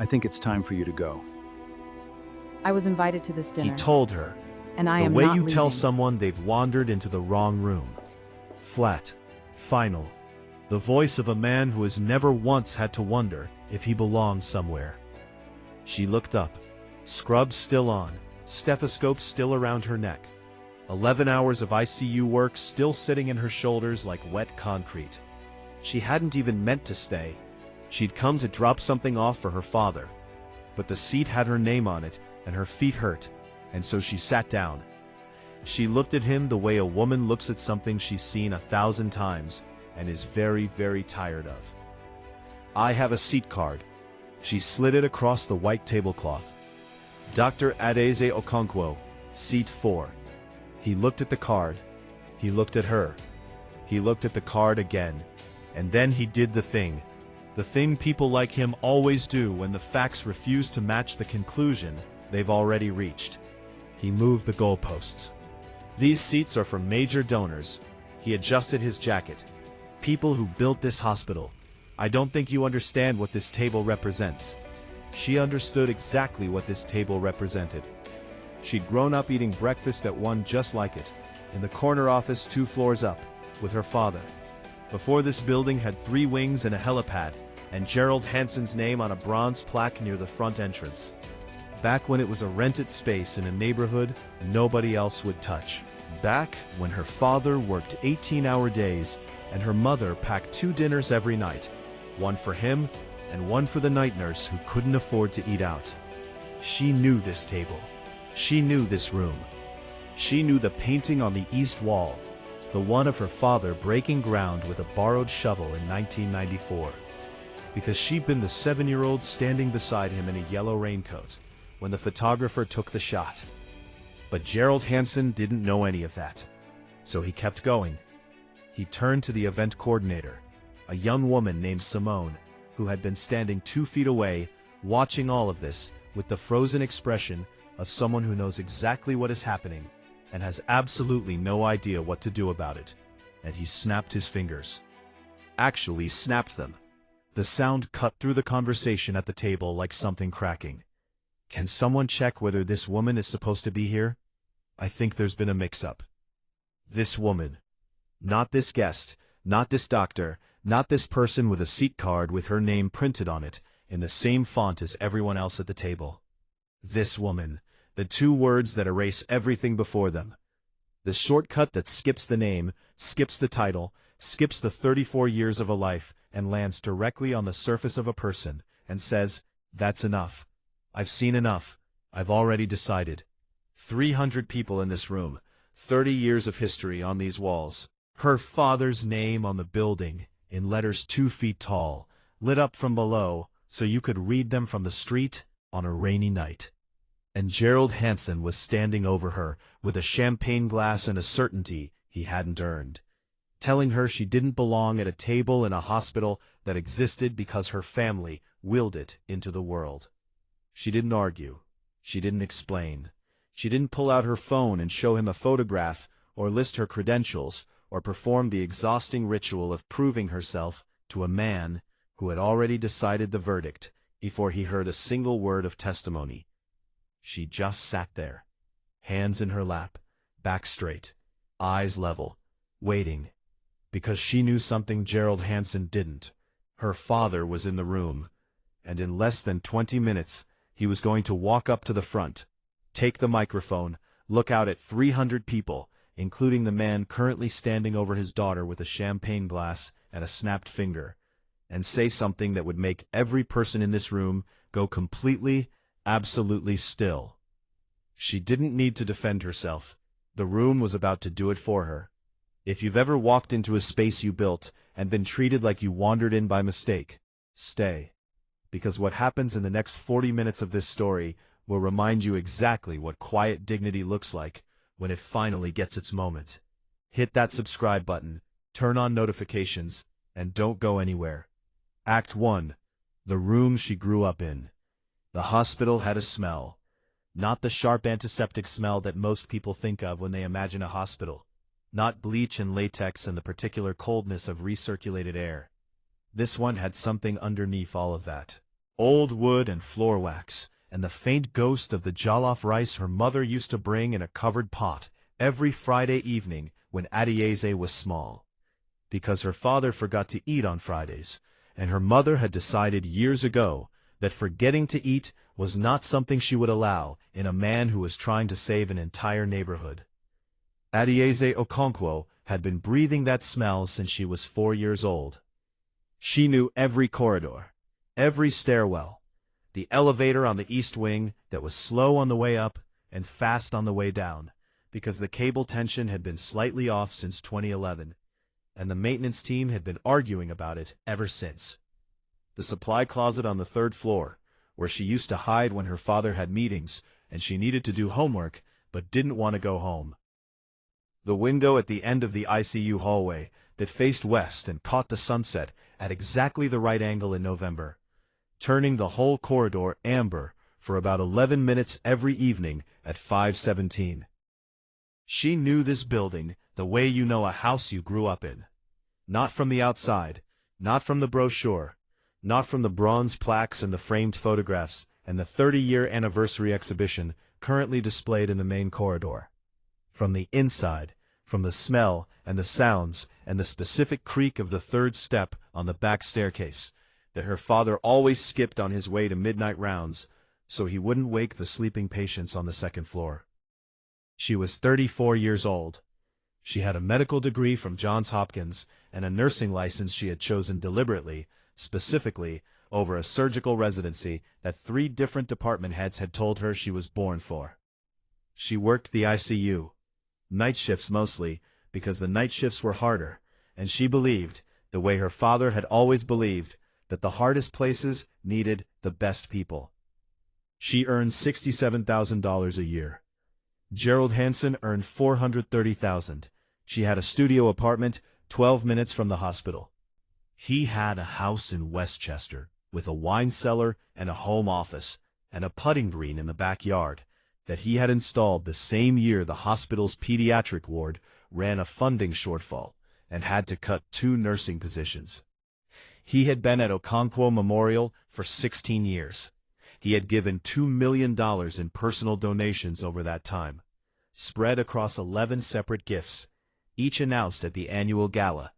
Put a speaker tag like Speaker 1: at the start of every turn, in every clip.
Speaker 1: I think it's time for you to go.
Speaker 2: I was invited to this dinner.
Speaker 3: He told her,
Speaker 2: and I
Speaker 3: the
Speaker 2: am
Speaker 3: way
Speaker 2: not
Speaker 3: you
Speaker 2: leaving.
Speaker 3: tell someone they've wandered into the wrong room. Flat. Final. The voice of a man who has never once had to wonder if he belongs somewhere. She looked up. Scrubs still on, stethoscopes still around her neck. 11 hours of ICU work still sitting in her shoulders like wet concrete. She hadn't even meant to stay. She'd come to drop something off for her father. But the seat had her name on it, and her feet hurt, and so she sat down. She looked at him the way a woman looks at something she's seen 1,000 times and is very, very tired of. I have a seat card. She slid it across the white tablecloth. Dr. Adaeze Okonkwo, seat 4. He looked at the card. He looked at her. He looked at the card again. And then he did the thing people like him always do when the facts refuse to match the conclusion they've already reached. He moved the goalposts. These seats are for major donors. He adjusted his jacket. People who built this hospital. I don't think you understand what this table represents. She understood exactly what this table represented. She'd grown up eating breakfast at one just like it, in the corner office 2 floors up, with her father. Before this building had 3 wings and a helipad, and Gerald Hansen's name on a bronze plaque near the front entrance. Back when it was a rented space in a neighborhood nobody else would touch. Back when her father worked 18-hour days and her mother packed 2 dinners every night, one for him and one for the night nurse who couldn't afford to eat out. She knew this table. She knew this room. She knew the painting on the east wall, the one of her father breaking ground with a borrowed shovel in 1994. Because she'd been the 7-year-old standing beside him in a yellow raincoat when the photographer took the shot. But Gerald Hansen didn't know any of that. So he kept going. He turned to the event coordinator, a young woman named Simone, who had been standing 2 feet away, watching all of this with the frozen expression of someone who knows exactly what is happening and has absolutely no idea what to do about it. And he snapped his fingers. Actually snapped them. The sound cut through the conversation at the table like something cracking. Can someone check whether this woman is supposed to be here? I think there's been a mix-up. This woman. Not this guest, not this doctor, not this person with a seat card with her name printed on it in the same font as everyone else at the table. This woman. The 2 words that erase everything before them. The shortcut that skips the name, skips the title, skips the 34 years of a life, and lands directly on the surface of a person, and says, "That's enough. I've seen enough. I've already decided." 300 people in this room, 30 years of history on these walls. Her father's name on the building, in letters 2 feet tall, lit up from below, so you could read them from the street on a rainy night. And Gerald Hansen was standing over her with a champagne glass and a certainty he hadn't earned, telling her she didn't belong at a table in a hospital that existed because her family willed it into the world. She didn't argue. She didn't explain. She didn't pull out her phone and show him a photograph or list her credentials or perform the exhausting ritual of proving herself to a man who had already decided the verdict before he heard a single word of testimony. She just sat there, hands in her lap, back straight, eyes level, waiting, because she knew something Gerald Hansen didn't. Her father was in the room, and in less than 20 minutes, he was going to walk up to the front, take the microphone, look out at 300 people, including the man currently standing over his daughter with a champagne glass and a snapped finger, and say something that would make every person in this room go completely, absolutely still. She didn't need to defend herself. The room was about to do it for her. If you've ever walked into a space you built and been treated like you wandered in by mistake, stay. Because what happens in the next 40 minutes of this story will remind you exactly what quiet dignity looks like when it finally gets its moment. Hit that subscribe button, turn on notifications, and don't go anywhere. Act 1. The room she grew up in. The hospital had a smell. Not the sharp antiseptic smell that most people think of when they imagine a hospital. Not bleach and latex and the particular coldness of recirculated air. This one had something underneath all of that. old wood and floor wax, and the faint ghost of the jollof rice her mother used to bring in a covered pot every Friday evening when Adaeze was small. Because her father forgot to eat on Fridays, and her mother had decided years ago that forgetting to eat was not something she would allow in a man who was trying to save an entire neighborhood. Adaeze Okonkwo had been breathing that smell since she was 4 years old. She knew every corridor, every stairwell, the elevator on the east wing that was slow on the way up and fast on the way down, because the cable tension had been slightly off since 2011, and the maintenance team had been arguing about it ever since. The supply closet on the 3rd floor, where she used to hide when her father had meetings and she needed to do homework but didn't want to go home. The window at the end of the ICU hallway that faced west and caught the sunset at exactly the right angle in November, turning the whole corridor amber for about 11 minutes every evening at 5:17. She knew this building the way you know a house you grew up in. Not from the outside, not from the brochure, not from the bronze plaques and the framed photographs and the 30-year anniversary exhibition currently displayed in the main corridor. From the inside, from the smell and the sounds and the specific creak of the 3rd step on the back staircase that her father always skipped on his way to midnight rounds so he wouldn't wake the sleeping patients on the 2nd floor. She was 34 years old. She had a medical degree from Johns Hopkins and a nursing license she had chosen deliberately, specifically, over a surgical residency that 3 different department heads had told her she was born for. She worked the ICU, night shifts mostly, because the night shifts were harder, and she believed, the way her father had always believed, that the hardest places needed the best people. She earned $67,000 a year. Gerald Hansen earned $430,000. She had a studio apartment 12 minutes from the hospital. He had a house in Westchester with a wine cellar and a home office and a putting green in the backyard that he had installed the same year the hospital's pediatric ward ran a funding shortfall and had to cut 2 nursing positions. He had been at Okonkwo Memorial for 16 years. He had given $2 million in personal donations over that time, spread across 11 separate gifts, each announced at the annual gala,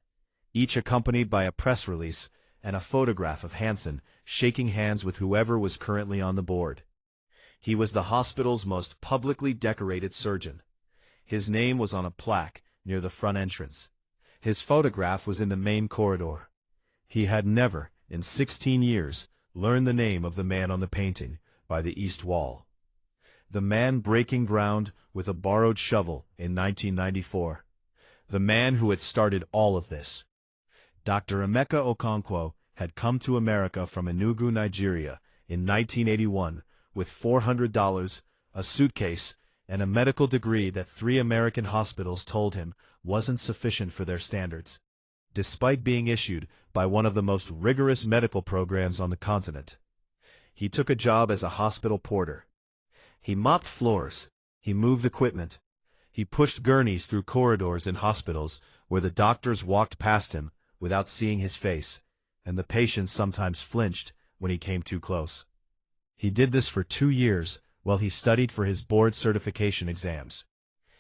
Speaker 3: each accompanied by a press release and a photograph of Hansen shaking hands with whoever was currently on the board. He was the hospital's most publicly decorated surgeon. His name was on a plaque near the front entrance. His photograph was in the main corridor. He had never, in 16 years, learned the name of the man on the painting by the east wall. The man breaking ground with a borrowed shovel in 1994. The man who had started all of this. Dr. Emeka Okonkwo had come to America from Enugu, Nigeria, in 1981 with $400, a suitcase, and a medical degree that 3 American hospitals told him wasn't sufficient for their standards, despite being issued by one of the most rigorous medical programs on the continent. He took a job as a hospital porter. He mopped floors. He moved equipment. He pushed gurneys through corridors in hospitals where the doctors walked past him without seeing his face, and the patients sometimes flinched when he came too close. He did this for 2 years while he studied for his board certification exams.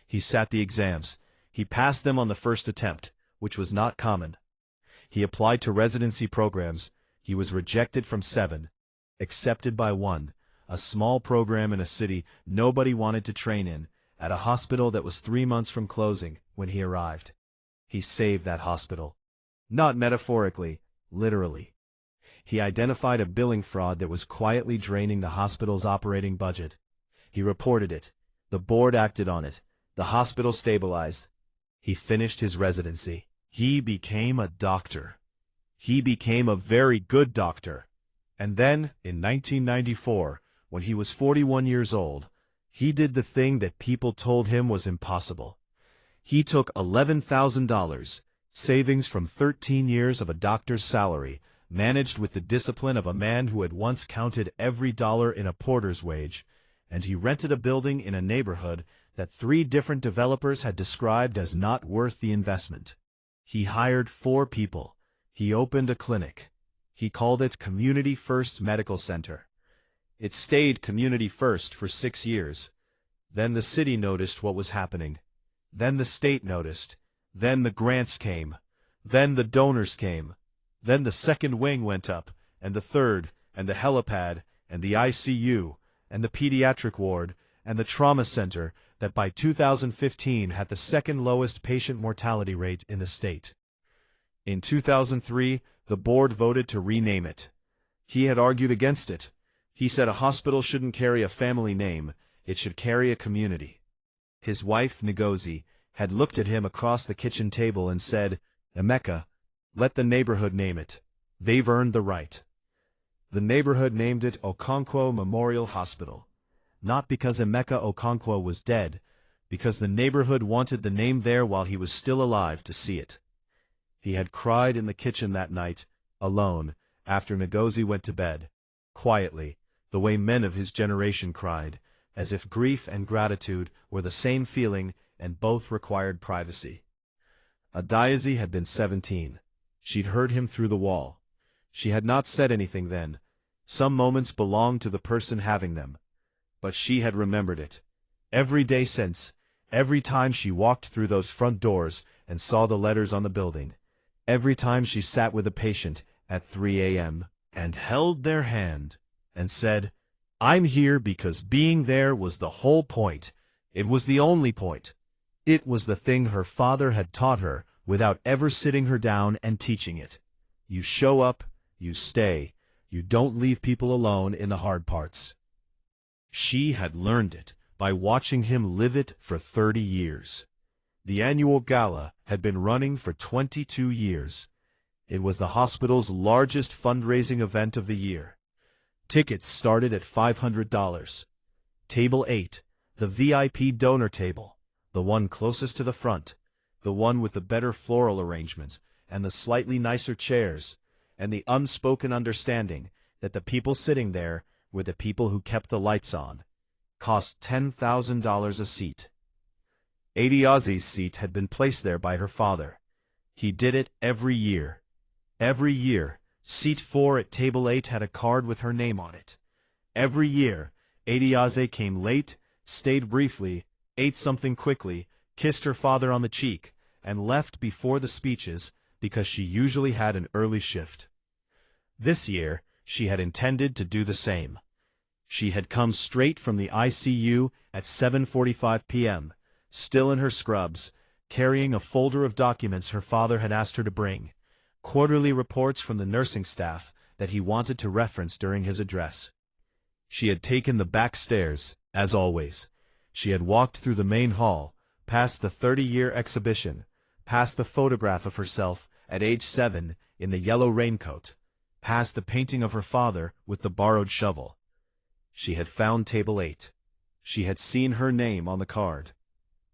Speaker 3: He sat the exams. He passed them on the first attempt, which was not common. He applied to residency programs. He was rejected from 7, accepted by 1, a small program in a city nobody wanted to train in, at a hospital that was 3 months from closing when he arrived. He saved that hospital. Not metaphorically, literally. He identified a billing fraud that was quietly draining the hospital's operating budget. He reported it. The board acted on it. The hospital stabilized. He finished his residency. He became a doctor. He became a very good doctor. And then, in 1994, when he was 41 years old, he did the thing that people told him was impossible. He took $11,000, savings from 13 years of a doctor's salary, managed with the discipline of a man who had once counted every dollar in a porter's wage, and he rented a building in a neighborhood that 3 different developers had described as not worth the investment. He hired 4 people. He opened a clinic. He called it Community First Medical Center. It stayed Community First for 6 years. Then the city noticed what was happening. Then the state noticed. Then the grants came. Then the donors came. Then the second wing went up, and the third, and the helipad, and the ICU, and the pediatric ward, and the trauma center, that by 2015 had the second lowest patient mortality rate in the state. In 2003, the board voted to rename it. He had argued against it. He said a hospital shouldn't carry a family name, it should carry a community. His wife, Ngozi, had looked at him across the kitchen table and said, "Emeka, let the neighborhood name it. They've earned the right." The neighborhood named it Okonkwo Memorial Hospital. Not because Emeka Okonkwo was dead, because the neighborhood wanted the name there while he was still alive to see it. He had cried in the kitchen that night, alone, after Ngozi went to bed, quietly, the way men of his generation cried, as if grief and gratitude were the same feeling and both required privacy. Adaeze had been 17. She'd heard him through the wall. She had not said anything then. Some moments belonged to the person having them. But she had remembered it. Every day since, every time she walked through those front doors and saw the letters on the building. Every time she sat with a patient at 3 a.m. and held their hand and said, "I'm here because being there was the whole point. It was the only point. It was the thing her father had taught her without ever sitting her down and teaching it. You show up, you stay, you don't leave people alone in the hard parts." She had learned it by watching him live it for 30 years. The annual Gala had been running for 22 years. It was the hospital's largest fundraising event of the year. Tickets started at $500. Table 8, the VIP donor table, the one closest to the front, the one with the better floral arrangement, and the slightly nicer chairs, and the unspoken understanding that the people sitting there were the people who kept the lights on, cost $10,000 a seat. Adaeze's seat had been placed there by her father. He did it every year. Every year, seat 4 at table 8 had a card with her name on it. Every year, Adaeze came late, stayed briefly, ate something quickly, kissed her father on the cheek, and left before the speeches because she usually had an early shift. This year, she had intended to do the same. She had come straight from the ICU at 7:45 p.m., still in her scrubs, carrying a folder of documents her father had asked her to bring, quarterly reports from the nursing staff that he wanted to reference during his address. She had taken the back stairs, as always. She had walked through the main hall, past the 30-year exhibition, past the photograph of herself at age 7 in the yellow raincoat, past the painting of her father with the borrowed shovel. She had found table 8. She had seen her name on the card.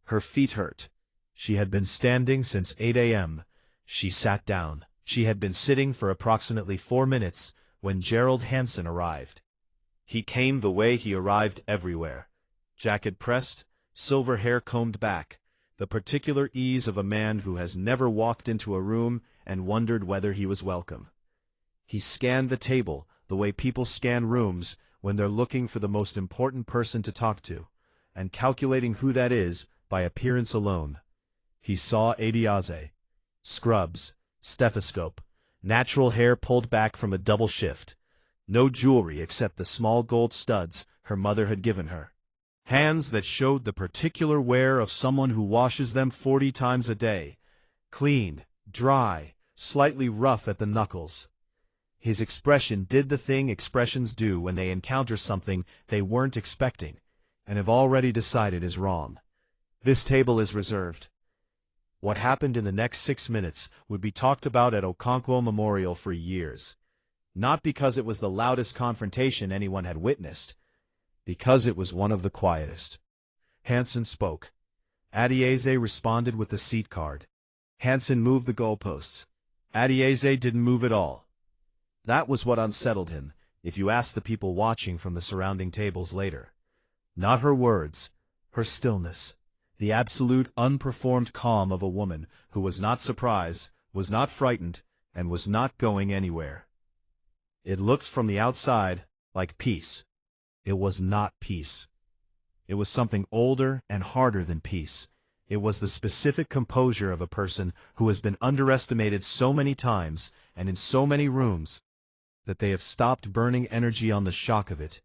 Speaker 3: Her feet hurt. She had been standing since 8 a.m. She sat down. She had been sitting for approximately 4 minutes when Gerald Hansen arrived. He came the way he arrived everywhere. Jacket pressed, silver hair combed back, the particular ease of a man who has never walked into a room and wondered whether he was welcome. He scanned the table the way people scan rooms when they're looking for the most important person to talk to, and calculating who that is by appearance alone. He saw Adaeze. Scrubs, stethoscope, natural hair pulled back from a double shift. No jewelry except the small gold studs her mother had given her. Hands that showed the particular wear of someone who washes them 40 times a day. Clean, dry, slightly rough at the knuckles. His expression did the thing expressions do when they encounter something they weren't expecting, and have already decided is wrong. This table is reserved. What happened in the next 6 minutes would be talked about at Okonkwo Memorial for years. Not because it was the loudest confrontation anyone had witnessed, because it was one of the quietest. Hansen spoke. Adaeze responded with the seat card. Hansen moved the goalposts. Adaeze didn't move at all. That was what unsettled him, if you asked the people watching from the surrounding tables later. Not her words, her stillness, the absolute unperformed calm of a woman who was not surprised, was not frightened, and was not going anywhere. It looked from the outside like peace. It was not peace. It was something older and harder than peace. It was the specific composure of a person who has been underestimated so many times and in so many rooms that they have stopped burning energy on the shock of it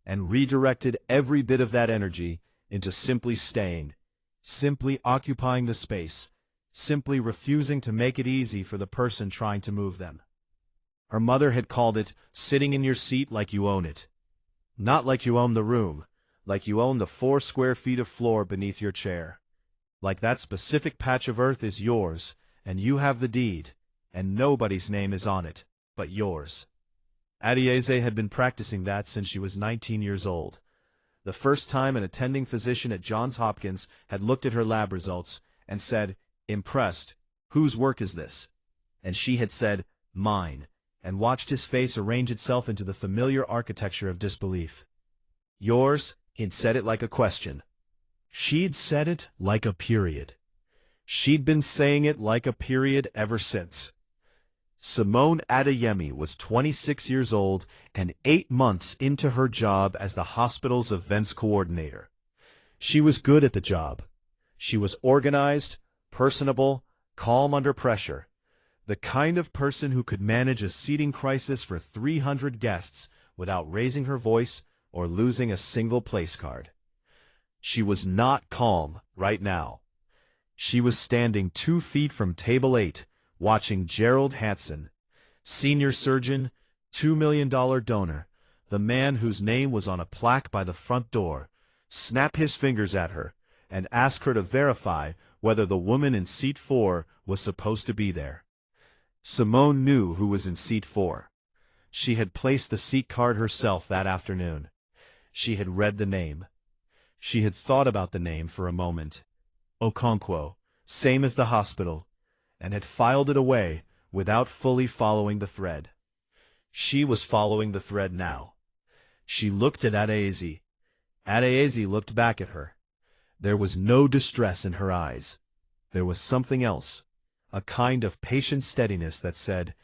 Speaker 3: and redirected every bit of that energy into simply staying, simply occupying the space, simply refusing to make it easy for the person trying to move them. Her mother had called it sitting in your seat like you own it. Not like you own the room, like you own the 4 square feet of floor beneath your chair. Like that specific patch of earth is yours, and you have the deed, and nobody's name is on it, but yours. Adaeze had been practicing that since she was 19 years old. The first time an attending physician at Johns Hopkins had looked at her lab results and said, impressed, "Whose work is this?" And she had said, "Mine," and watched his face arrange itself into the familiar architecture of disbelief. Yours? He'd said it like a question. She'd said it like a period. She'd been saying it like a period ever since. Simone Adeyemi was 26 years old and 8 months into her job as the hospital's events coordinator. She was good at the job. She was organized, personable, calm under pressure. The kind of person who could manage a seating crisis for 300 guests without raising her voice or losing a single place card. She was not calm right now. She was standing 2 feet from table 8, watching Gerald Hansen, senior surgeon, $2 million donor, the man whose name was on a plaque by the front door, snap his fingers at her and ask her to verify whether the woman in seat 4 was supposed to be there. Simone knew who was in seat 4. She had placed the seat card herself that afternoon. She had read the name. She had thought about the name for a moment. Okonkwo, same as the hospital, and had filed it away without fully following the thread. She was following the thread now. She looked at Adaeze. Adaeze looked back at her. There was no distress in her eyes. There was something else, a kind of patient steadiness that said,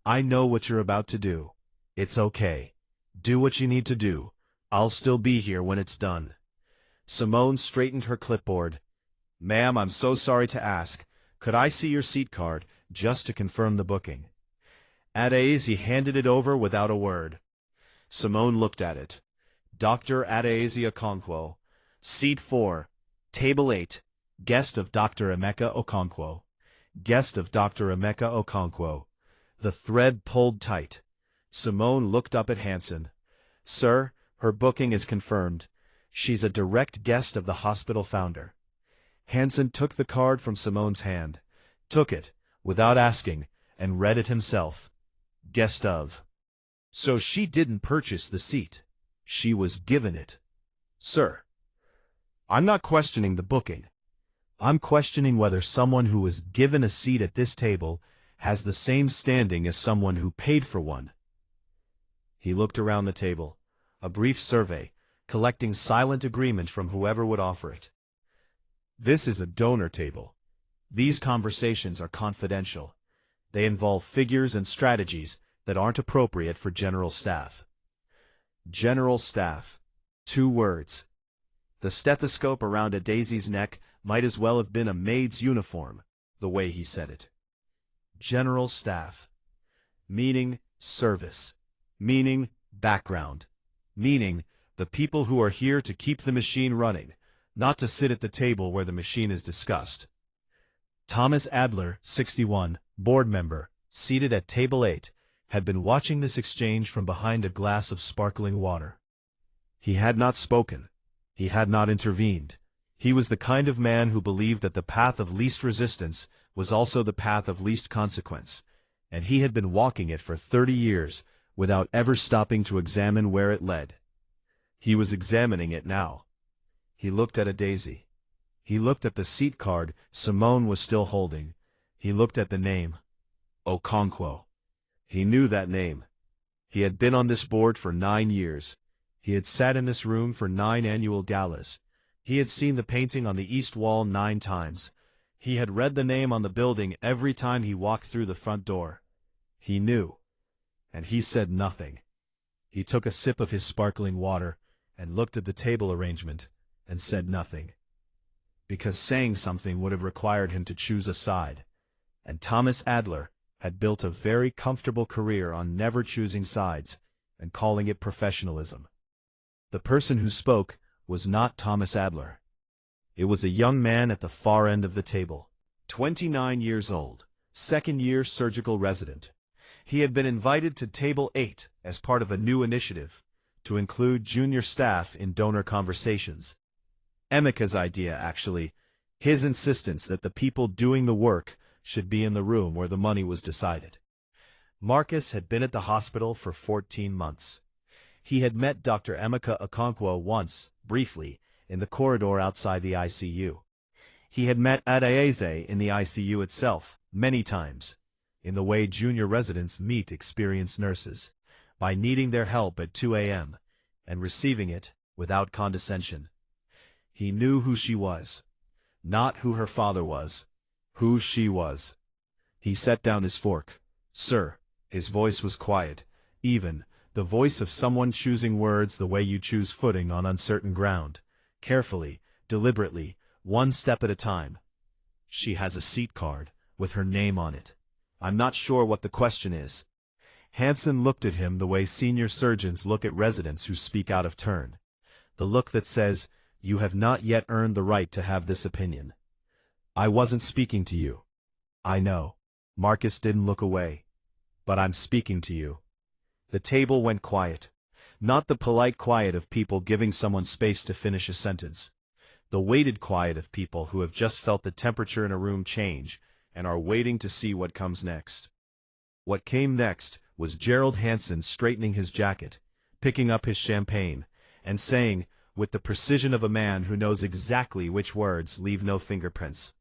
Speaker 3: "I know what you're about to do. It's okay. Do what you need to do. I'll still be here when it's done." Simone straightened her clipboard. "Ma'am, I'm so sorry to ask. Could I see your seat card, just to confirm the booking?" Adaeze handed it over without a word. Simone looked at it. Dr. Adaeze Okonkwo, seat 4, table 8, guest of Dr. Emeka Okonkwo. Guest of Dr. Emeka Okonkwo. The thread pulled tight. Simone looked up at Hansen. "Sir, her booking is confirmed. She's a direct guest of the hospital founder." Hansen took the card from Simone's hand, took it, without asking, and read it himself. Guest of. So she didn't purchase the seat. She was given it. "Sir, I'm not questioning the booking. I'm questioning whether someone who was given a seat at this table has the same standing as someone who paid for one." He looked around the table, a brief survey, collecting silent agreement from whoever would offer it. "This is a donor table. These conversations are confidential. They involve figures and strategies that aren't appropriate for general staff." General staff. 2 words. The stethoscope around Adaeze's neck might as well have been a maid's uniform, the way he said it. General staff. Meaning service. Meaning background. Meaning the people who are here to keep the machine running, not to sit at the table where the machine is discussed. Thomas Adler, 61, board member, seated at table 8, had been watching this exchange from behind a glass of sparkling water. He had not spoken. He had not intervened. He was the kind of man who believed that the path of least resistance was also the path of least consequence, and he had been walking it for 30 years without ever stopping to examine where it led. He was examining it now. He looked at Adaeze. He looked at the seat card Simone was still holding. He looked at the name. Okonkwo. He knew that name. He had been on this board for 9 years. He had sat in this room for 9 annual galas. He had seen the painting on the east wall 9 times. He had read the name on the building every time he walked through the front door. He knew. and he said nothing. He took a sip of his sparkling water and looked at the table arrangement and said nothing. Because saying something would have required him to choose a side, and Thomas Adler had built a very comfortable career on never choosing sides and calling it professionalism. The person who spoke was not Thomas Adler. It was a young man at the far end of the table, 29 years old, second-year surgical resident. He had been invited to Table 8 as part of a new initiative to include junior staff in donor conversations. Emeka's idea, actually, his insistence that the people doing the work should be in the room where the money was decided. Marcus had been at the hospital for 14 months. He had met Dr. Adaeze Okonkwo once, briefly, in the corridor outside the ICU. He had met Adaeze in the ICU itself, many times, in the way junior residents meet experienced nurses, by needing their help at 2 a.m. and receiving it without condescension. He knew who she was. Not who her father was. Who she was. He set down his fork. "Sir," his voice was quiet, even, the voice of someone choosing words the way you choose footing on uncertain ground, carefully, deliberately, one step at a time. "She has a seat card, with her name on it. I'm not sure what the question is." Hansen looked at him the way senior surgeons look at residents who speak out of turn. The look that says, "You have not yet earned the right to have this opinion." "I wasn't speaking to you." "I know." Marcus didn't look away. "But I'm speaking to you." The table went quiet. Not the polite quiet of people giving someone space to finish a sentence. The weighted quiet of people who have just felt the temperature in a room change and are waiting to see what comes next. What came next was Gerald Hansen straightening his jacket, picking up his champagne, and saying, with the precision of a man who knows exactly which words leave no fingerprints,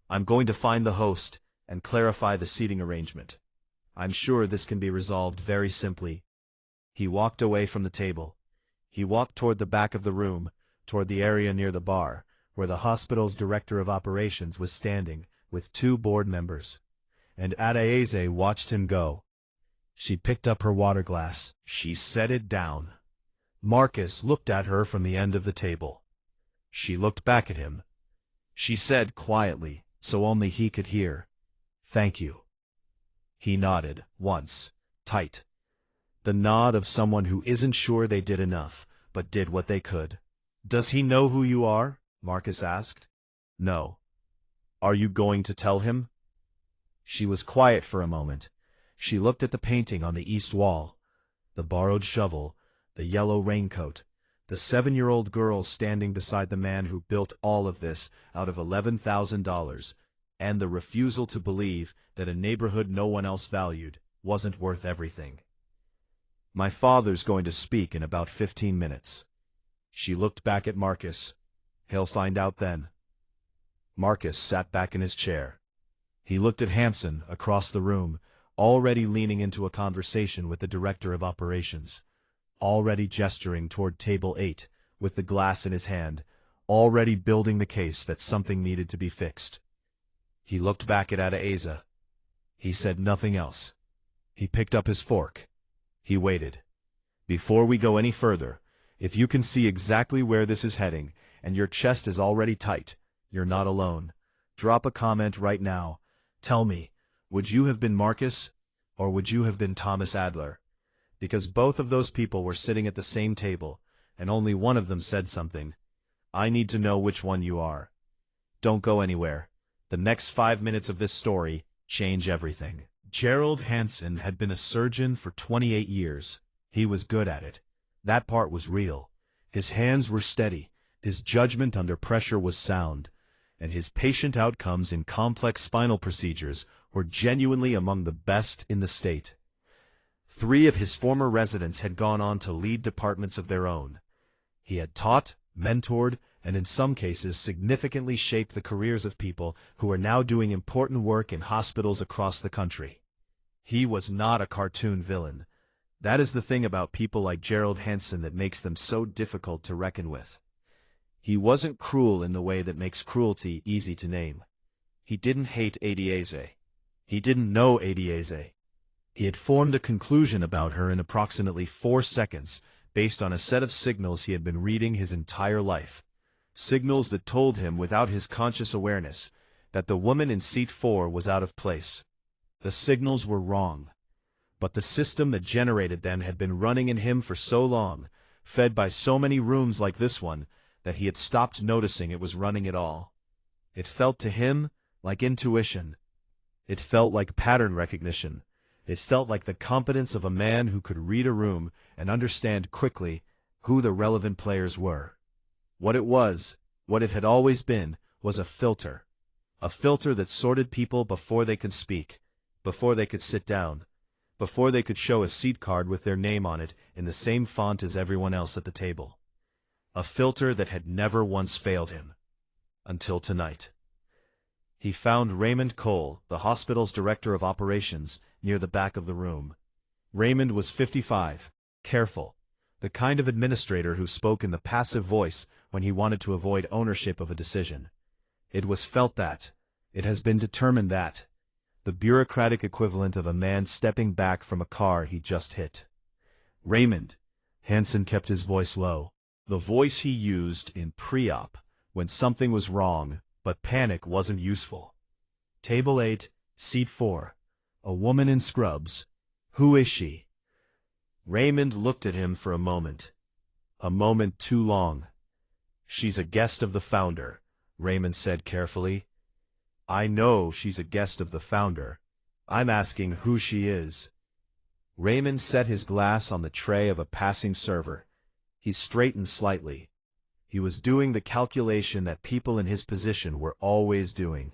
Speaker 3: "I'm going to find the host and clarify the seating arrangement. I'm sure this can be resolved very simply." He walked away from the table. He walked toward the back of the room, toward the area near the bar, where the hospital's director of operations was standing, with 2 board members. And Adaeze watched him go. She picked up her water glass. She set it down. Marcus looked at her from the end of the table. She looked back at him. She said quietly, so only he could hear, "Thank you." He nodded, once, tight. The nod of someone who isn't sure they did enough, but did what they could. "Does he know who you are?" Marcus asked. "No." "Are you going to tell him?" She was quiet for a moment. She looked at the painting on the east wall, the borrowed shovel, the yellow raincoat, the 7-year-old girl standing beside the man who built all of this out of $11,000, and the refusal to believe that a neighborhood no one else valued wasn't worth everything. "My father's going to speak in about 15 minutes. She looked back at Marcus. "He'll find out then." Marcus sat back in his chair. He looked at Hansen across the room, already leaning into a conversation with the director of operations, already gesturing toward Table 8 with the glass in his hand, already building the case that something needed to be fixed. He looked back at Adaeze. He said nothing else. He picked up his fork. He waited. "Before we go any further, if you can see exactly where this is heading, and your chest is already tight, you're not alone. Drop a comment right now. Tell me, would you have been Marcus, or would you have been Thomas Adler? Because both of those people were sitting at the same table, and only one of them said something. I need to know which one you are. Don't go anywhere. The next 5 minutes of this story change everything." Gerald Hansen had been a surgeon for 28 years. He was good at it. That part was real. His hands were steady, his judgment under pressure was sound, and his patient outcomes in complex spinal procedures were genuinely among the best in the state. 3 of his former residents had gone on to lead departments of their own. He had taught, mentored, and in some cases significantly shaped the careers of people who are now doing important work in hospitals across the country. He was not a cartoon villain. That is the thing about people like Gerald Hansen that makes them so difficult to reckon with. He wasn't cruel in the way that makes cruelty easy to name. He didn't hate Adaeze. He didn't know Adaeze. He had formed a conclusion about her in approximately 4 seconds, based on a set of signals he had been reading his entire life. Signals that told him, without his conscious awareness, that the woman in seat 4 was out of place. The signals were wrong. But the system that generated them had been running in him for so long, fed by so many rooms like this one, that he had stopped noticing it was running at all. It felt to him like intuition. It felt like pattern recognition. It felt like the competence of a man who could read a room and understand quickly who the relevant players were. What it was, what it had always been, was a filter. A filter that sorted people before they could speak, before they could sit down, before they could show a seat card with their name on it in the same font as everyone else at the table. A filter that had never once failed him. Until tonight. He found Raymond Cole, the hospital's director of operations, near the back of the room. Raymond was 55, careful, the kind of administrator who spoke in the passive voice when he wanted to avoid ownership of a decision. It was felt that, it has been determined that, the bureaucratic equivalent of a man stepping back from a car he just hit. Raymond, Hansen kept his voice low, the voice he used in pre-op, when something was wrong, but panic wasn't useful. Table 8, seat 4. A woman in scrubs. Who is she? Raymond looked at him for a moment. A moment too long. She's a guest of the founder, Raymond said carefully. I know she's a guest of the founder. I'm asking who she is. Raymond set his glass on the tray of a passing server. He straightened slightly. He was doing the calculation that people in his position were always doing.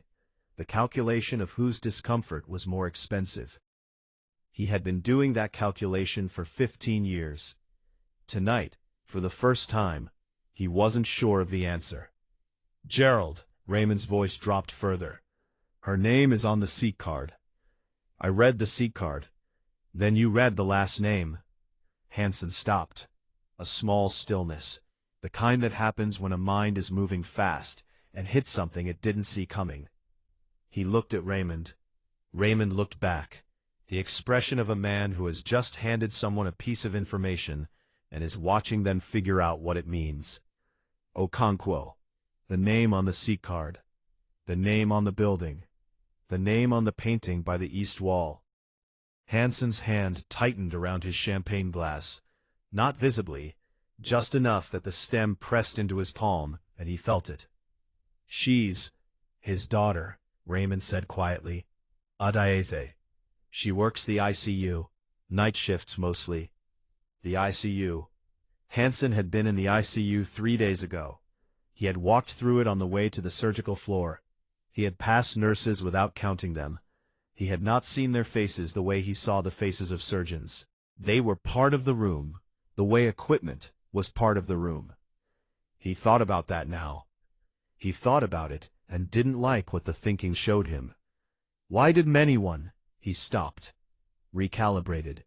Speaker 3: The calculation of whose discomfort was more expensive. He had been doing that calculation for 15 years. Tonight, for the first time, he wasn't sure of the answer. Gerald, Raymond's voice dropped further. Her name is on the seat card. I read the seat card. Then you read the last name. Hansen stopped. A small stillness, the kind that happens when a mind is moving fast and hits something it didn't see coming. He looked at Raymond. Raymond looked back, the expression of a man who has just handed someone a piece of information and is watching them figure out what it means. Okonkwo, the name on the seat card, the name on the building, the name on the painting by the east wall. Hansen's hand tightened around his champagne glass, not visibly, just enough that the stem pressed into his palm, and he felt it. She's his daughter, Raymond said quietly. Adaeze. She works the ICU, night shifts mostly. The ICU. Hansen had been in the ICU 3 days ago. He had walked through it on the way to the surgical floor. He had passed nurses without counting them. He had not seen their faces the way he saw the faces of surgeons. They were part of the room, the way equipment was part of the room. He thought about that now. He thought about it and didn't like what the thinking showed him. Why didn't anyone? He stopped. Recalibrated.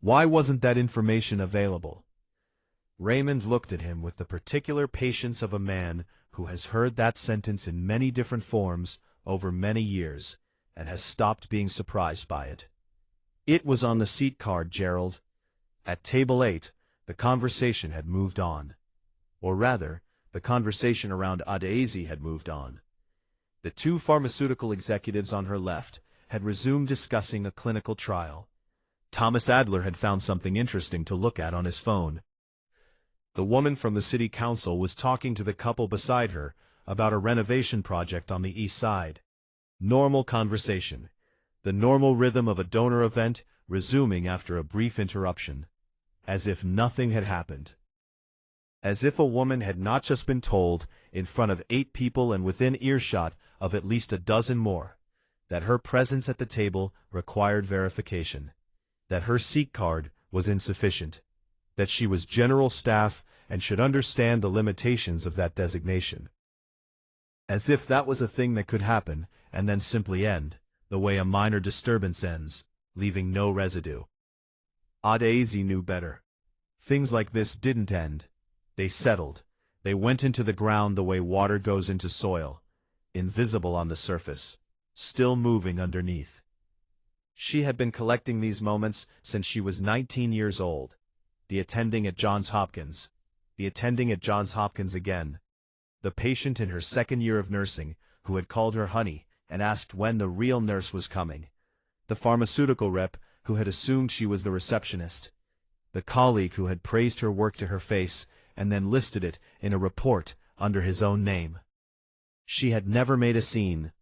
Speaker 3: Why wasn't that information available? Raymond looked at him with the particular patience of a man who has heard that sentence in many different forms over many years and has stopped being surprised by it. It was on the seat card, Gerald. At table 8, the conversation had moved on. Or rather, the conversation around Adaeze had moved on. The 2 pharmaceutical executives on her left had resumed discussing a clinical trial. Thomas Adler had found something interesting to look at on his phone. The woman from the city council was talking to the couple beside her about a renovation project on the east side. Normal conversation. The normal rhythm of a donor event resuming after a brief interruption. As if nothing had happened. As if a woman had not just been told, in front of 8 people and within earshot of at least a dozen more, that her presence at the table required verification, that her seat card was insufficient, that she was general staff and should understand the limitations of that designation. As if that was a thing that could happen and then simply end, the way a minor disturbance ends, leaving no residue. Adaeze knew better. Things like this didn't end. They settled. They went into the ground the way water goes into soil, invisible on the surface, still moving underneath. She had been collecting these moments since she was 19 years old. The attending at Johns Hopkins. The attending at Johns Hopkins again. The patient in her second year of nursing, who had called her honey and asked when the real nurse was coming. The pharmaceutical rep, who had assumed she was the receptionist. The colleague who had praised her work to her face and then listed it in a report under his own name. She had never made a scene.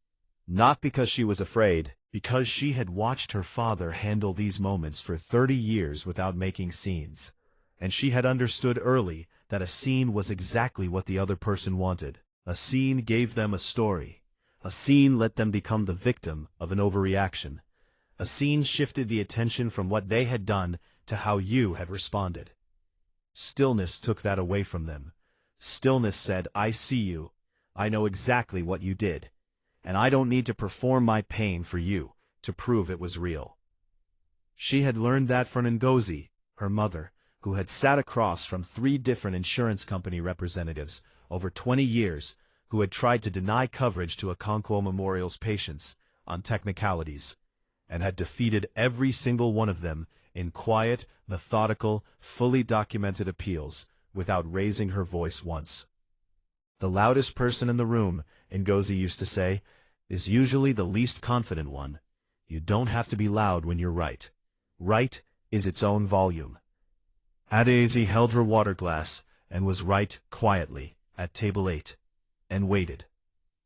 Speaker 3: Not because she was afraid, because she had watched her father handle these moments for 30 years without making scenes. And she had understood early that a scene was exactly what the other person wanted. A scene gave them a story. A scene let them become the victim of an overreaction. A scene shifted the attention from what they had done to how you had responded. Stillness took that away from them. Stillness said, I see you. I know exactly what you did. And I don't need to perform my pain for you to prove it was real. She had learned that from Ngozi, her mother, who had sat across from 3 different insurance company representatives over 20 years, who had tried to deny coverage to Okonkwo Memorial's patients on technicalities, and had defeated every single one of them in quiet, methodical, fully documented appeals without raising her voice once. The loudest person in the room, Ngozi used to say, is usually the least confident one. You don't have to be loud when you're right. Right is its own volume. Adaeze held her water glass and was right quietly at table 8, and waited.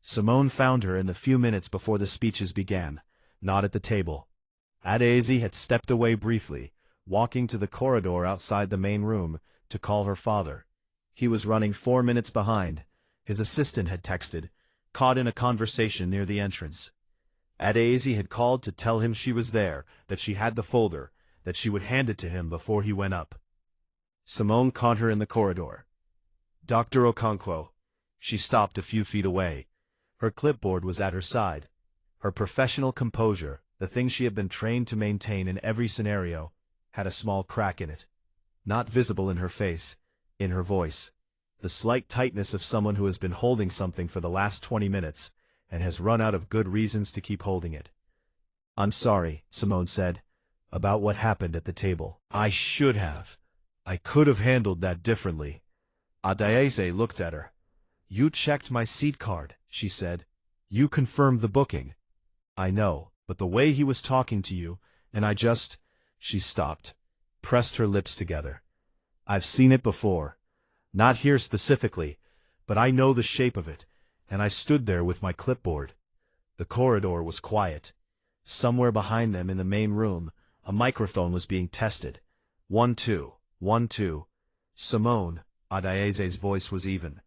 Speaker 3: Simone found her in the few minutes before the speeches began, not at the table. Adaeze had stepped away briefly, walking to the corridor outside the main room to call her father. He was running 4 minutes behind. His assistant had texted, caught in a conversation near the entrance. Adaeze had called to tell him she was there, that she had the folder, that she would hand it to him before he went up. Simone caught her in the corridor. Dr. Okonkwo. She stopped a few feet away. Her clipboard was at her side. Her professional composure, the thing she had been trained to maintain in every scenario, had a small crack in it. Not visible in her face, in her voice. The slight tightness of someone who has been holding something for the last 20 minutes, and has run out of good reasons to keep holding it. I'm sorry, Simone said, about what happened at the table. I should have. I could have handled that differently. Adaeze looked at her. You checked my seat card, she said. You confirmed the booking. I know, but the way he was talking to you, and I just... She stopped, pressed her lips together. I've seen it before. Not here specifically, but I know the shape of it, and I stood there with my clipboard. The corridor was quiet. Somewhere behind them in the main room, a microphone was being tested. 1, 2, 1, 2. Simone, Adaeze's voice was even.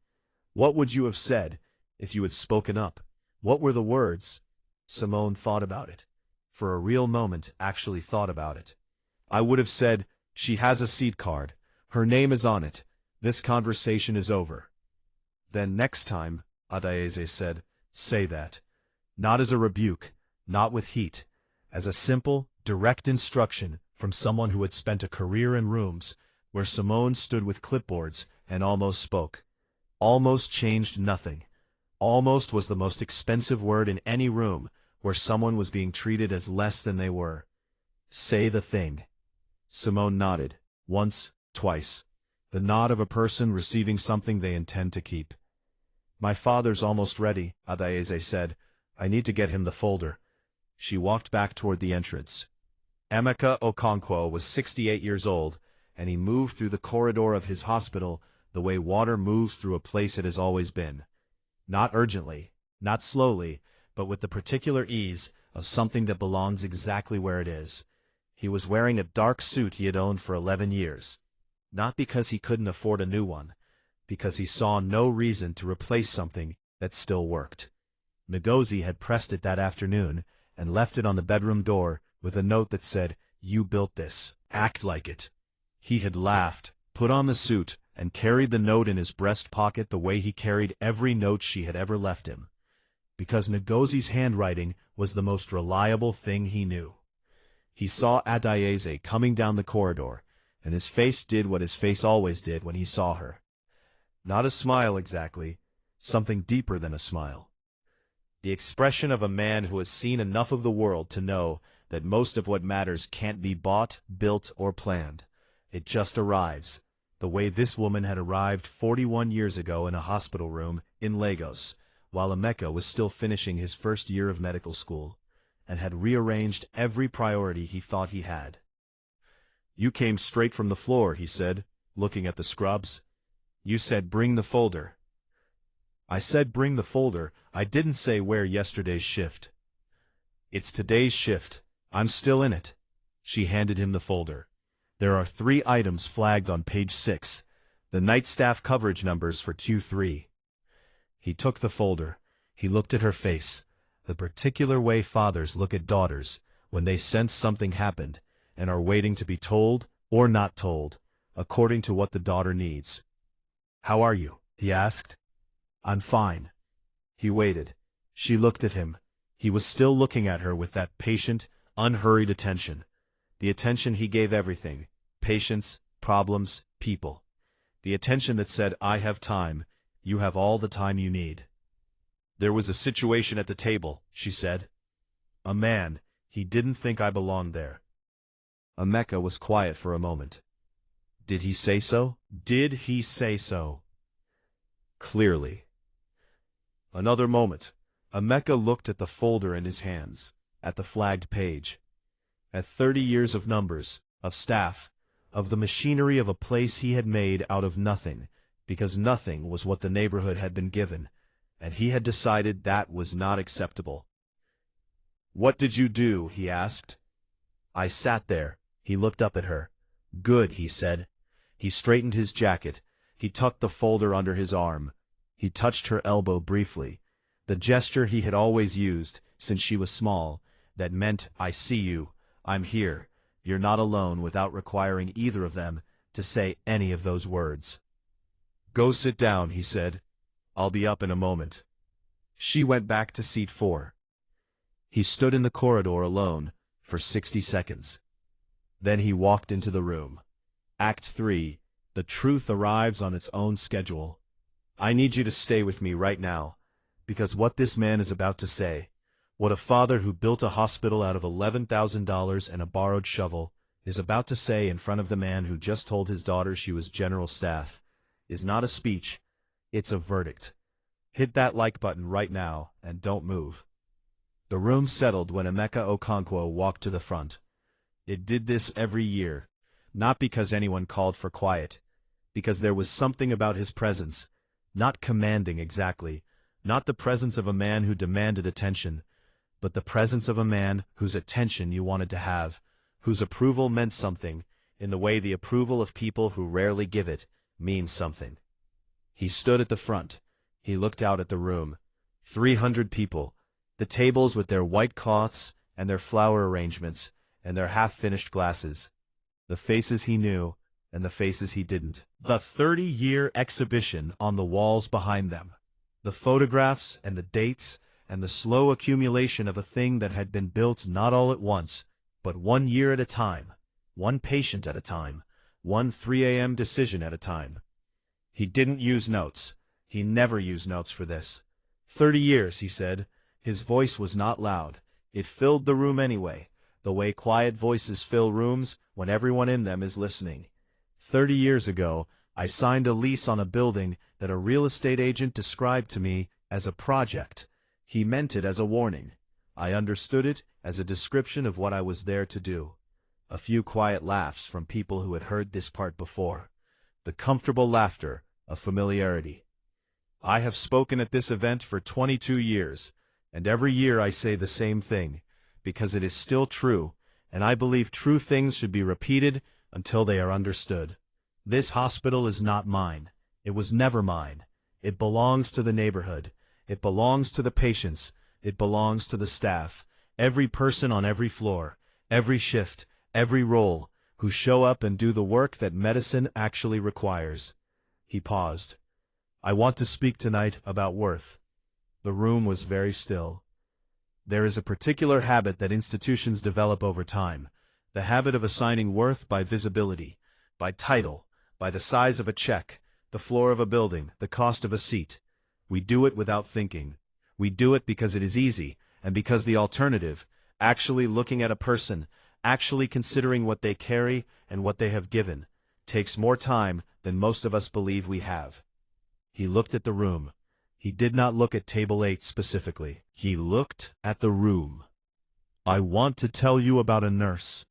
Speaker 3: What would you have said if you had spoken up? What were the words? Simone thought about it. For a real moment, actually thought about it. I would have said, she has a seat card. Her name is on it. This conversation is over. Then next time, Adaeze said, say that. Not as a rebuke, not with heat. As a simple, direct instruction from someone who had spent a career in rooms where Simone stood with clipboards and almost spoke. Almost changed nothing. Almost was the most expensive word in any room where someone was being treated as less than they were. Say the thing. Simone nodded. Once, twice. The nod of a person receiving something they intend to keep. My father's almost ready, Adaeze said. I need to get him the folder. She walked back toward the entrance. Emeka Okonkwo was 68 years old, and he moved through the corridor of his hospital the way water moves through a place it has always been. Not urgently, not slowly, but with the particular ease of something that belongs exactly where it is. He was wearing a dark suit he had owned for 11 years. Not because he couldn't afford a new one, because he saw no reason to replace something that still worked. Ngozi had pressed it that afternoon and left it on the bedroom door with a note that said, You built this. Act like it. He had laughed, put on the suit, and carried the note in his breast pocket the way he carried every note she had ever left him. Because Ngozi's handwriting was the most reliable thing he knew. He saw Adaeze coming down the corridor, and his face did what his face always did when he saw her. Not a smile exactly, something deeper than a smile. The expression of a man who has seen enough of the world to know that most of what matters can't be bought, built, or planned. It just arrives, the way this woman had arrived 41 years ago in a hospital room in Lagos, while Emeka was still finishing his first year of medical school, and had rearranged every priority he thought he had. "You came straight from the floor," he said, looking at the scrubs. "You said bring the folder." "I said bring the folder. I didn't say where yesterday's shift." "It's today's shift. I'm still in it." She handed him the folder. "There are 3 items flagged on page 6, the night staff coverage numbers for Q3. He took the folder. He looked at her face, the particular way fathers look at daughters when they sense something happened and are waiting to be told or not told, according to what the daughter needs. "How are you?" he asked. "I'm fine." He waited. She looked at him. He was still looking at her with that patient, unhurried attention. The attention he gave everything: patience, problems, people. The attention that said, "I have time. You have all the time you need." "There was a situation at the table," she said. "A man. He didn't think I belonged there." Emeka was quiet for a moment. "Did he say so?" "Did he say so?" "Clearly." Another moment. Emeka looked at the folder in his hands, at the flagged page, at 30 years of numbers, of staff, of the machinery of a place he had made out of nothing, because nothing was what the neighborhood had been given, and he had decided that was not acceptable. "What did you do?" he asked. "I sat there." He looked up at her. "Good," he said. He straightened his jacket. He tucked the folder under his arm. He touched her elbow briefly, the gesture he had always used since she was small, that meant, "I see you, I'm here, you're not alone," without requiring either of them to say any of those words. "Go sit down," he said. "I'll be up in a moment." She went back to seat 4. He stood in the corridor alone for 60 seconds. Then he walked into the room. Act 3. The truth arrives on its own schedule. "I need you to stay with me right now, because what this man is about to say, what a father who built a hospital out of $11,000 and a borrowed shovel is about to say in front of the man who just told his daughter she was general staff, is not a speech, it's a verdict. Hit that like button right now and don't move." The room settled when Emeka Okonkwo walked to the front. It did this every year, not because anyone called for quiet, because there was something about his presence, not commanding exactly, not the presence of a man who demanded attention, but the presence of a man whose attention you wanted to have, whose approval meant something, in the way the approval of people who rarely give it means something. He stood at the front. He looked out at the room. 300 people, the tables with their white cloths and their flower arrangements and their half-finished glasses, the faces he knew and the faces he didn't, the 30-year exhibition on the walls behind them, the photographs and the dates and the slow accumulation of a thing that had been built not all at once, but 1 year at a time, one patient at a time, one 3 a.m. decision at a time. He didn't use notes. He never used notes for this. 30 years, he said. His voice was not loud. It filled the room anyway, the way quiet voices fill rooms when everyone in them is listening. 30 years ago, I signed a lease on a building that a real estate agent described to me as a project. He meant it as a warning. I understood it as a description of what I was there to do. A few quiet laughs from people who had heard this part before. The comfortable laughter of familiarity. I have spoken at this event for 22 years, and every year I say the same thing, because it is still true, and I believe true things should be repeated until they are understood. This hospital is not mine. It was never mine. It belongs to the neighborhood. It belongs to the patients. It belongs to the staff. Every person on every floor, every shift, every role, who show up and do the work that medicine actually requires. He paused. I want to speak tonight about worth. The room was very still. There is a particular habit that institutions develop over time, the habit of assigning worth by visibility, by title, by the size of a check, the floor of a building, the cost of a seat. We do it without thinking. We do it because it is easy, and because the alternative, Actually looking at a person, actually considering what they carry and what they have given, takes more time than most of us believe we have. He looked at the room. He did not look at table 8 specifically. He looked at the room. I want to tell you about a nurse.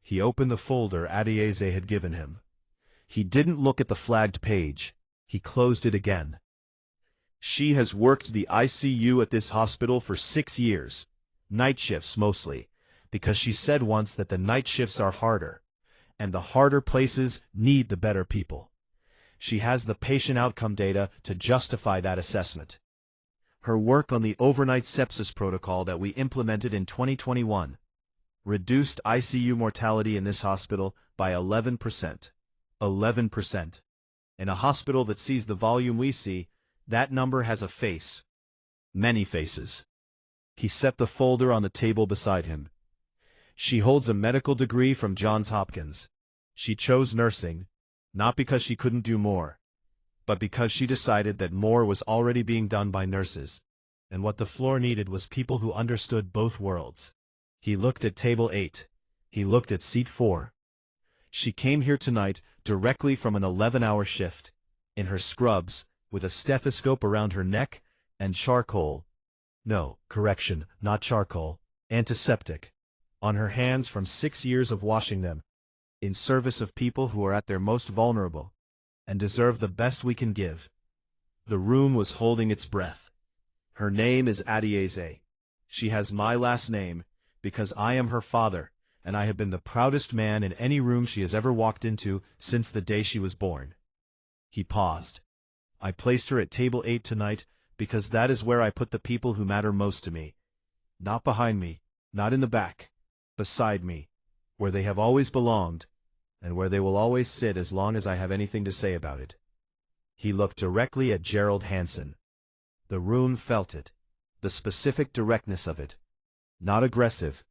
Speaker 3: He opened the folder Adaeze had given him. He didn't look at the flagged page. He closed it again. She has worked the ICU at this hospital for 6 years. Night shifts mostly, because she said once that the night shifts are harder, and the harder places need the better people. She has the patient outcome data to justify that assessment. Her work on the overnight sepsis protocol that we implemented in 2021 reduced ICU mortality in this hospital by 11%. 11%. In a hospital that sees the volume we see, that number has a face. Many faces. He set the folder on the table beside him. She holds a medical degree from Johns Hopkins. She chose nursing, not because she couldn't do more, but because she decided that more was already being done by nurses, and what the floor needed was people who understood both worlds. He looked at table 8. He looked at seat 4. She came here tonight directly from an 11-hour shift, in her scrubs, with a stethoscope around her neck, and charcoal. No, correction, not charcoal, antiseptic. On her hands from 6 years of washing them, in service of people who are at their most vulnerable, and deserve the best we can give. The room was holding its breath. Her name is Adaeze. She has my last name, because I am her father, and I have been the proudest man in any room she has ever walked into since the day she was born. He paused. I placed her at table 8 tonight because that is where I put the people who matter most to me. Not behind me, not in the back, beside me, where they have always belonged, and where they will always sit as long as I have anything to say about it. He looked directly at Gerald Hansen. The room felt it, the specific directness of it. Not aggressive.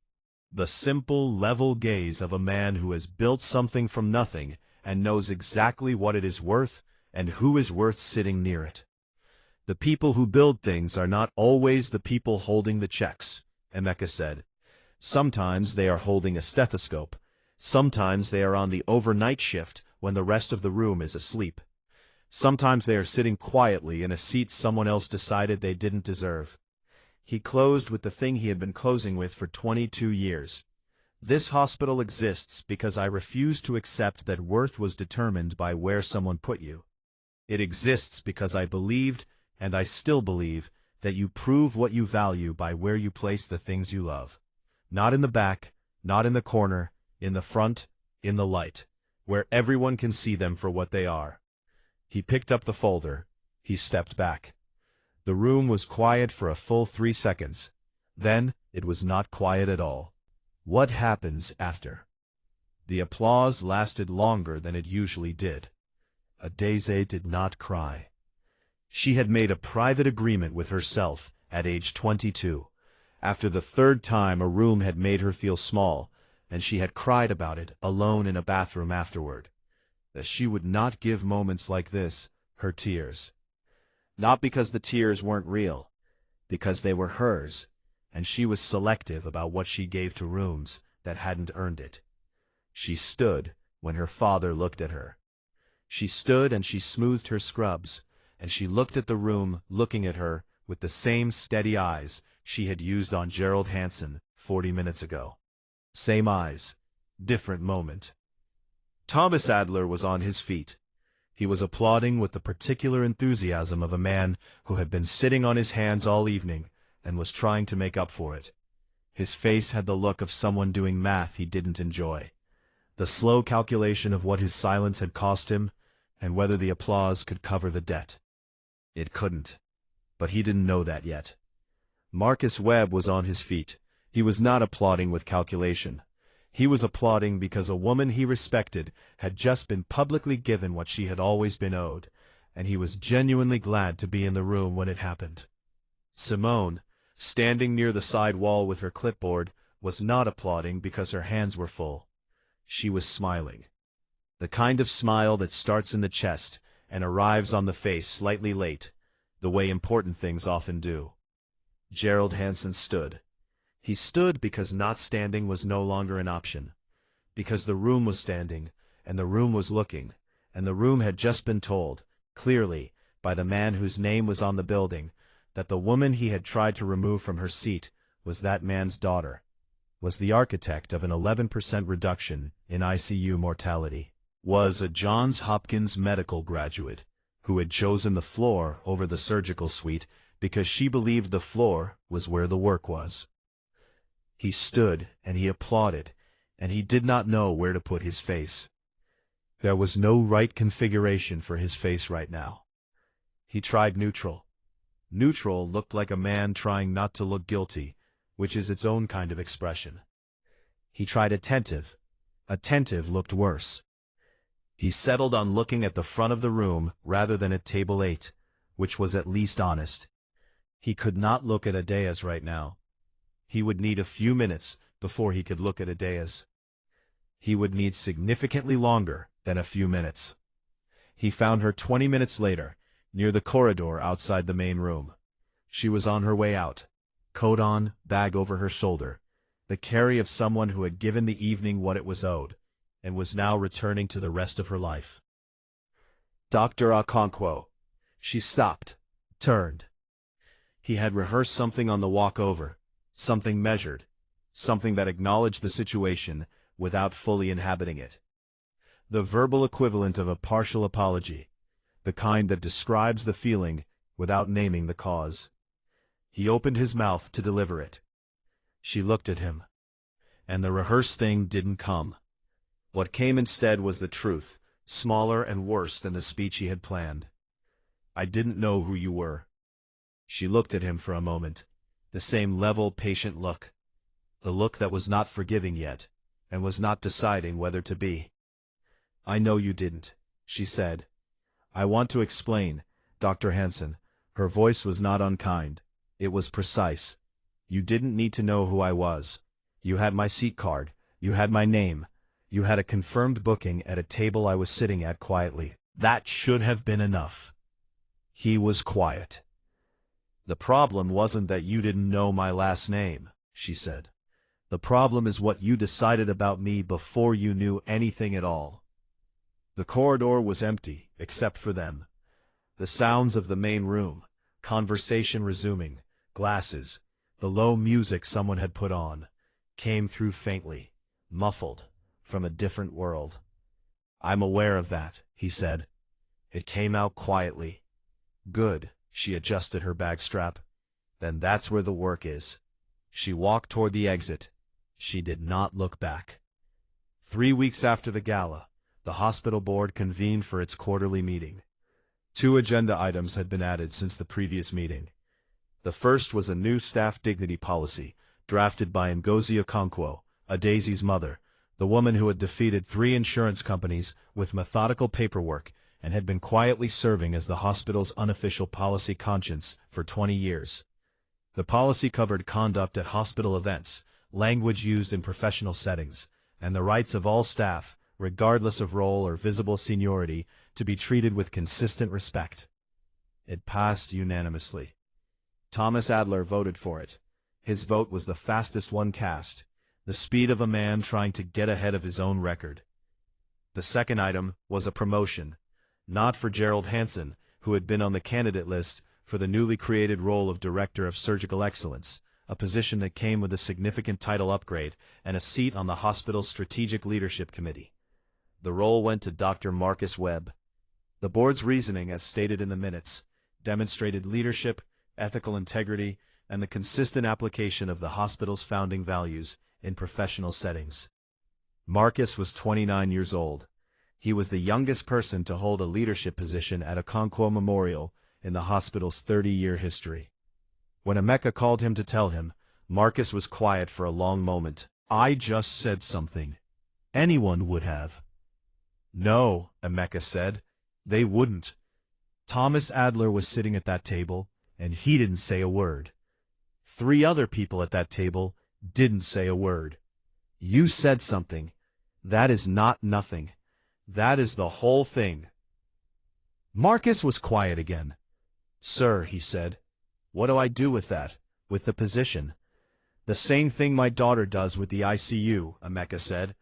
Speaker 3: The simple, level gaze of a man who has built something from nothing and knows exactly what it is worth and who is worth sitting near it. The people who build things are not always the people holding the checks, Emeka said. Sometimes they are holding a stethoscope. Sometimes they are on the overnight shift when the rest of the room is asleep. Sometimes they are sitting quietly in a seat someone else decided they didn't deserve. He closed with the thing he had been closing with for 22 years. This hospital exists because I refuse to accept that worth was determined by where someone put you. It exists because I believed, and I still believe, that you prove what you value by where you place the things you love. Not in the back, not in the corner, in the front, in the light, where everyone can see them for what they are. He picked up the folder. He stepped back. The room was quiet for a full 3 seconds. Then, it was not quiet at all. What happens after? The applause lasted longer than it usually did. Adaeze did not cry. She had made a private agreement with herself at age 22. After the 3rd time a room had made her feel small, and she had cried about it alone in a bathroom afterward, that she would not give moments like this her tears. Not because the tears weren't real, because they were hers, and she was selective about what she gave to rooms that hadn't earned it. She stood when her father looked at her. She stood and she smoothed her scrubs, and she looked at the room looking at her with the same steady eyes she had used on Gerald Hansen 40 minutes ago. Same eyes, different moment. Thomas Adler was on his feet. He was applauding with the particular enthusiasm of a man who had been sitting on his hands all evening and was trying to make up for it. His face had the look of someone doing math he didn't enjoy. The slow calculation of what his silence had cost him and whether the applause could cover the debt. It couldn't. But he didn't know that yet. Marcus Webb was on his feet. He was not applauding with calculation. He was applauding because a woman he respected had just been publicly given what she had always been owed, and he was genuinely glad to be in the room when it happened. Simone, standing near the side wall with her clipboard, was not applauding because her hands were full. She was smiling. The kind of smile that starts in the chest and arrives on the face slightly late, the way important things often do. Gerald Hansen stood. He stood because not standing was no longer an option. Because the room was standing, and the room was looking, and the room had just been told, clearly, by the man whose name was on the building, that the woman he had tried to remove from her seat was that man's daughter, was the architect of an 11% reduction in ICU mortality, was a Johns Hopkins medical graduate who had chosen the floor over the surgical suite because she believed the floor was where the work was. He stood and he applauded, and he did not know where to put his face. There was no right configuration for his face right now. He tried neutral. Neutral looked like a man trying not to look guilty, which is its own kind of expression. He tried attentive. Attentive looked worse. He settled on looking at the front of the room rather than at table 8, which was at least honest. He could not look at Adaeze right now. He would need a few minutes before he could look at Adaeze. He would need significantly longer than a few minutes. He found her 20 minutes later, near the corridor outside the main room. She was on her way out, coat on, bag over her shoulder, the carry of someone who had given the evening what it was owed, and was now returning to the rest of her life. Dr. Okonkwo. She stopped, turned. He had rehearsed something on the walk over, something measured, something that acknowledged the situation without fully inhabiting it. The verbal equivalent of a partial apology, the kind that describes the feeling without naming the cause. He opened his mouth to deliver it. She looked at him. And the rehearsed thing didn't come. What came instead was the truth, smaller and worse than the speech he had planned. I didn't know who you were. She looked at him for a moment, the same level, patient look. The look that was not forgiving yet, and was not deciding whether to be. I know you didn't, she said. I want to explain, Dr. Hansen. Her voice was not unkind. It was precise. You didn't need to know who I was. You had my seat card. You had my name. You had a confirmed booking at a table I was sitting at quietly. That should have been enough. He was quiet. The problem wasn't that you didn't know my last name, she said. The problem is what you decided about me before you knew anything at all. The corridor was empty, except for them. The sounds of the main room, conversation resuming, glasses, the low music someone had put on, came through faintly, muffled, from a different world. I'm aware of that, he said. It came out quietly. Good, she adjusted her bag strap. Then that's where the work is. She walked toward the exit. She did not look back. 3 weeks after the gala, the hospital board convened for its quarterly meeting. 2 agenda items had been added since the previous meeting. The first was a new staff dignity policy, drafted by Adaeze Okonkwo, Adaeze's mother, the woman who had defeated 3 insurance companies with methodical paperwork and had been quietly serving as the hospital's unofficial policy conscience for 20 years. The policy covered conduct at hospital events, language used in professional settings, and the rights of all staff, regardless of role or visible seniority, to be treated with consistent respect. It passed unanimously. Thomas Adler voted for it. His vote was the fastest one cast, the speed of a man trying to get ahead of his own record. The second item was a promotion, not for Gerald Hansen, who had been on the candidate list for the newly created role of Director of Surgical Excellence, a position that came with a significant title upgrade and a seat on the hospital's Strategic Leadership Committee. The role went to Dr. Marcus Webb. The board's reasoning, as stated in the minutes, demonstrated leadership, ethical integrity, and the consistent application of the hospital's founding values in professional settings. Marcus was 29 years old. He was the youngest person to hold a leadership position at Okonkwo Memorial in the hospital's 30-year history. When Emeka called him to tell him, Marcus was quiet for a long moment. I just said something. Anyone would have. No, Emeka said. They wouldn't. Thomas Adler was sitting at that table, and he didn't say a word. 3 other people at that table didn't say a word. You said something. That is not nothing. That is the whole thing. Marcus was quiet again. Sir, he said, what do I do with that, with the position? The same thing my daughter does with the ICU, Emeka said.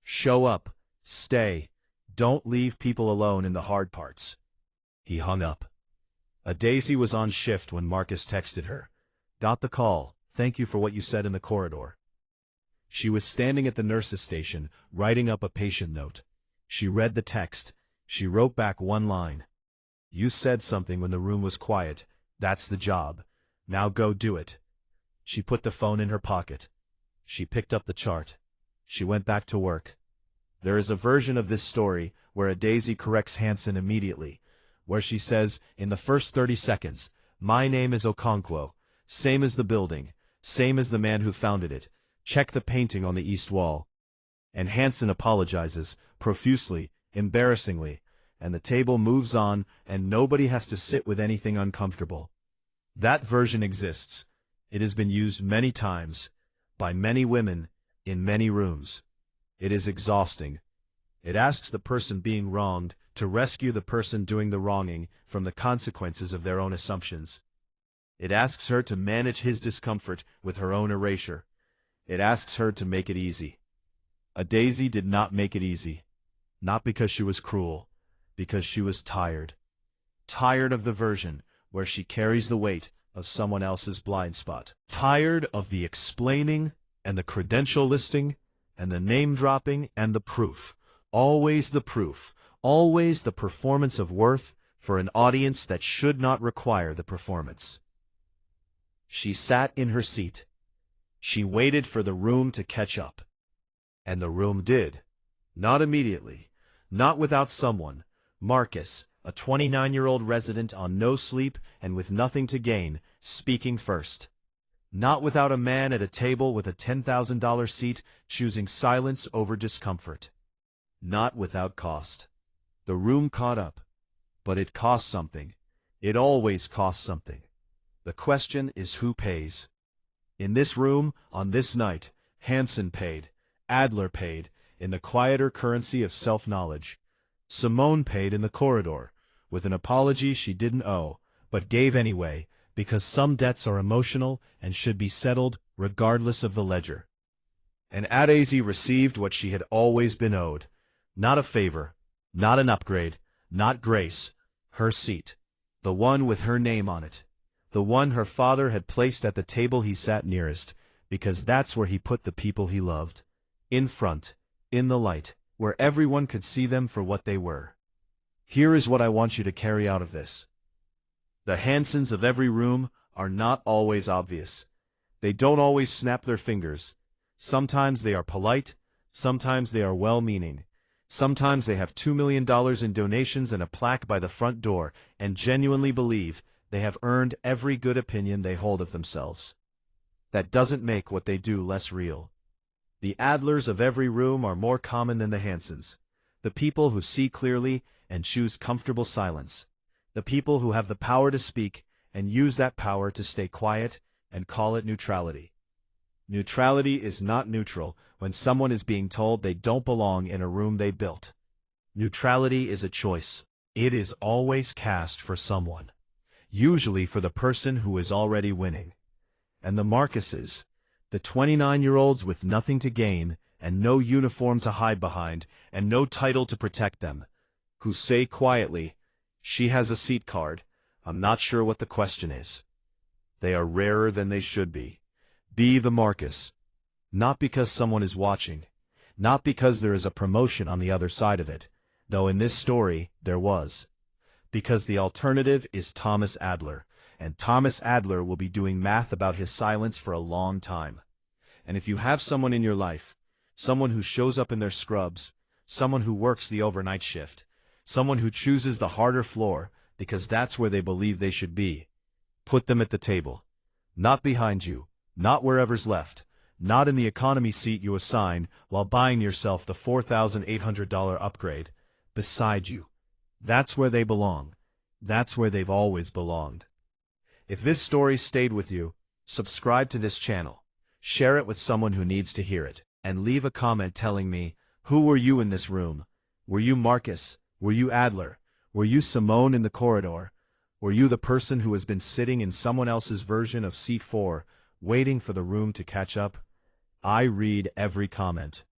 Speaker 3: Show up, stay, don't leave people alone in the hard parts. He hung up. Adaeze was on shift when Marcus texted her. Got the call, thank you for what you said in the corridor. She was standing at the nurse's station, writing up a patient note. She read the text. She wrote back one line. You said something when the room was quiet. That's the job. Now go do it. She put the phone in her pocket. She picked up the chart. She went back to work. There is a version of this story where Adaeze corrects Hansen immediately, where she says, in the first 30 seconds, my name is Okonkwo, same as the building, same as the man who founded it, check the painting on the east wall. And Hansen apologizes, profusely, embarrassingly, and the table moves on and nobody has to sit with anything uncomfortable. That version exists. It has been used many times, by many women, in many rooms. It is exhausting. It asks the person being wronged to rescue the person doing the wronging from the consequences of their own assumptions. It asks her to manage his discomfort with her own erasure. It asks her to make it easy. Adaeze did not make it easy. Not because she was cruel, because she was tired. Tired of the version where she carries the weight of someone else's blind spot. Tired of the explaining and the credential listing and the name dropping and the proof. Always the proof. Always the performance of worth for an audience that should not require the performance. She sat in her seat. She waited for the room to catch up. And the room did. Not immediately. Not without someone. Marcus, a 29-year-old resident on no sleep and with nothing to gain, speaking first. Not without a man at a table with a $10,000 seat choosing silence over discomfort. Not without cost. The room caught up. But it cost something. It always costs something. The question is who pays. In this room, on this night, Hansen paid. Adler paid, in the quieter currency of self-knowledge. Simone paid in the corridor, with an apology she didn't owe, but gave anyway, because some debts are emotional and should be settled regardless of the ledger. And Adaeze received what she had always been owed. Not a favor, not an upgrade, not grace, her seat. The one with her name on it. The one her father had placed at the table he sat nearest, because that's where he put the people he loved. In front, in the light, where everyone could see them for what they were. Here is what I want you to carry out of this. The Hansens of every room are not always obvious. They don't always snap their fingers. Sometimes they are polite, sometimes they are well-meaning. Sometimes they have $2 million in donations and a plaque by the front door and genuinely believe they have earned every good opinion they hold of themselves. That doesn't make what they do less real. The Adlers of every room are more common than the Hansens. The people who see clearly and choose comfortable silence. The people who have the power to speak and use that power to stay quiet and call it neutrality. Neutrality is not neutral when someone is being told they don't belong in a room they built. Neutrality is a choice. It is always cast for someone. Usually for the person who is already winning. And the Marcuses, the 29-year-olds with nothing to gain and no uniform to hide behind and no title to protect them, who say quietly, she has a seat card, I'm not sure what the question is. They are rarer than they should be. Be the Marcus. Not because someone is watching, not because there is a promotion on the other side of it, though in this story there was. Because the alternative is Thomas Adler, and Thomas Adler will be doing math about his silence for a long time. And if you have someone in your life, someone who shows up in their scrubs, someone who works the overnight shift, someone who chooses the harder floor because that's where they believe they should be, put them at the table. Not behind you, not wherever's left, not in the economy seat you assign while buying yourself the $4,800 upgrade, beside you. That's where they belong. That's where they've always belonged. If this story stayed with you, subscribe to this channel, share it with someone who needs to hear it, and leave a comment telling me, who were you in this room? Were you Marcus? Were you Adler? Were you Simone in the corridor? Were you the person who has been sitting in someone else's version of seat 4, waiting for the room to catch up. I read every comment.